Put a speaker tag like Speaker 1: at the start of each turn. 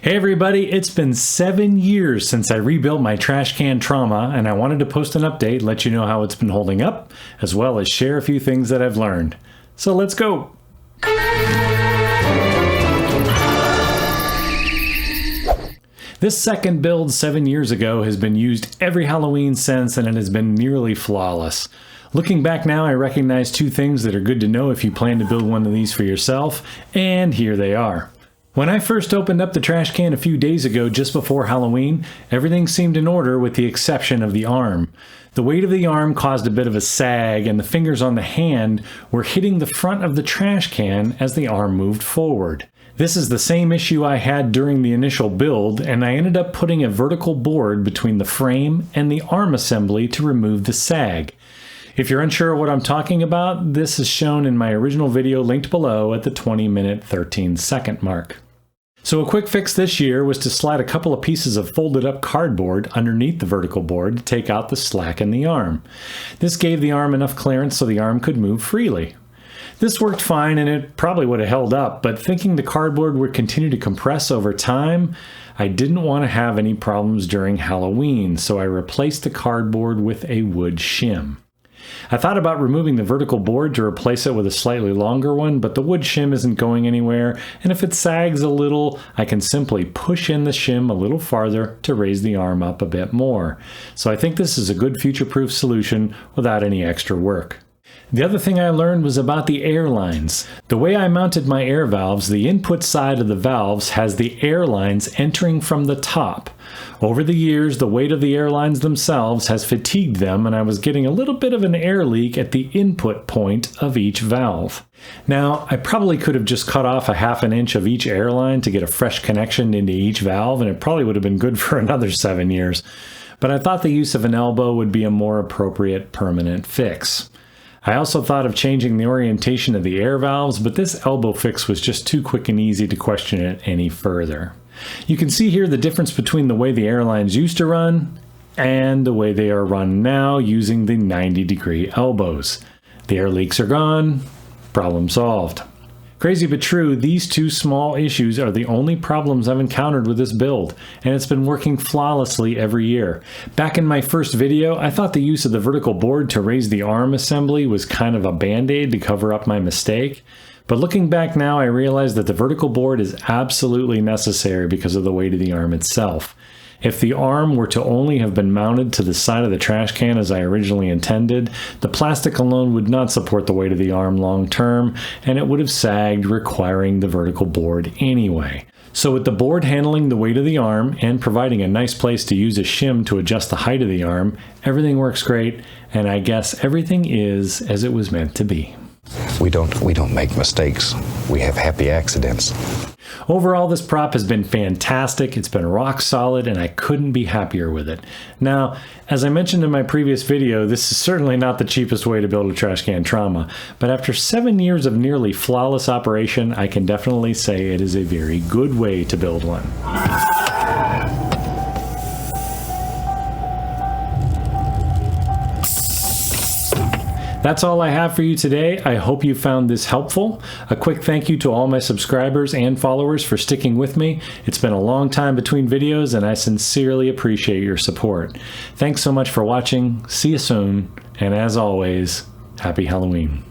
Speaker 1: Hey everybody, it's been 7 years since I rebuilt my trash can trauma, and I wanted to post an update, let you know how it's been holding up, as well as share a few things that I've learned. So let's go! This second build 7 years ago has been used every Halloween since, and it has been nearly flawless. Looking back now, I recognize two things that are good to know if you plan to build one of these for yourself, and here they are. When I first opened up the trash can a few days ago just before Halloween, everything seemed in order with the exception of the arm. The weight of the arm caused a bit of a sag, and the fingers on the hand were hitting the front of the trash can as the arm moved forward. This is the same issue I had during the initial build, and I ended up putting a vertical board between the frame and the arm assembly to remove the sag. If you're unsure what I'm talking about, this is shown in my original video linked below at the 20-minute 13-second mark. So a quick fix this year was to slide a couple of pieces of folded up cardboard underneath the vertical board to take out the slack in the arm. This gave the arm enough clearance so the arm could move freely. This worked fine and it probably would have held up, but thinking the cardboard would continue to compress over time, I didn't want to have any problems during Halloween, so I replaced the cardboard with a wood shim. I thought about removing the vertical board to replace it with a slightly longer one, but the wood shim isn't going anywhere, and if it sags a little, I can simply push in the shim a little farther to raise the arm up a bit more. So I think this is a good future-proof solution without any extra work. The other thing I learned was about the air lines. The way I mounted my air valves, the input side of the valves has the air lines entering from the top. Over the years, the weight of the air lines themselves has fatigued them, and I was getting a little bit of an air leak at the input point of each valve. Now, I probably could have just cut off a ½ an inch of each air line to get a fresh connection into each valve, and it probably would have been good for another 7 years. But I thought the use of an elbow would be a more appropriate permanent fix. I also thought of changing the orientation of the air valves, but this elbow fix was just too quick and easy to question it any further. You can see here the difference between the way the airlines used to run and the way they are run now using the 90-degree elbows. The air leaks are gone, problem solved. Crazy but true, these two small issues are the only problems I've encountered with this build, and it's been working flawlessly every year. Back in my first video, I thought the use of the vertical board to raise the arm assembly was kind of a band-aid to cover up my mistake. But looking back now, I realize that the vertical board is absolutely necessary because of the weight of the arm itself. If the arm were to only have been mounted to the side of the trash can as I originally intended, the plastic alone would not support the weight of the arm long term, and it would have sagged, requiring the vertical board anyway. So with the board handling the weight of the arm and providing a nice place to use a shim to adjust the height of the arm, everything works great, and I guess everything is as it was meant to be.
Speaker 2: We don't make mistakes. We have happy accidents.
Speaker 1: Overall, this prop has been fantastic. It's been rock solid, and I couldn't be happier with it. Now, as I mentioned in my previous video, this is certainly not the cheapest way to build a trash can trauma, but after 7 years of nearly flawless operation, I can definitely say it is a very good way to build one. That's all I have for you today. I hope you found this helpful. A quick thank you to all my subscribers and followers for sticking with me. It's been a long time between videos, and I sincerely appreciate your support. Thanks so much for watching. See you soon, and as always, happy Halloween.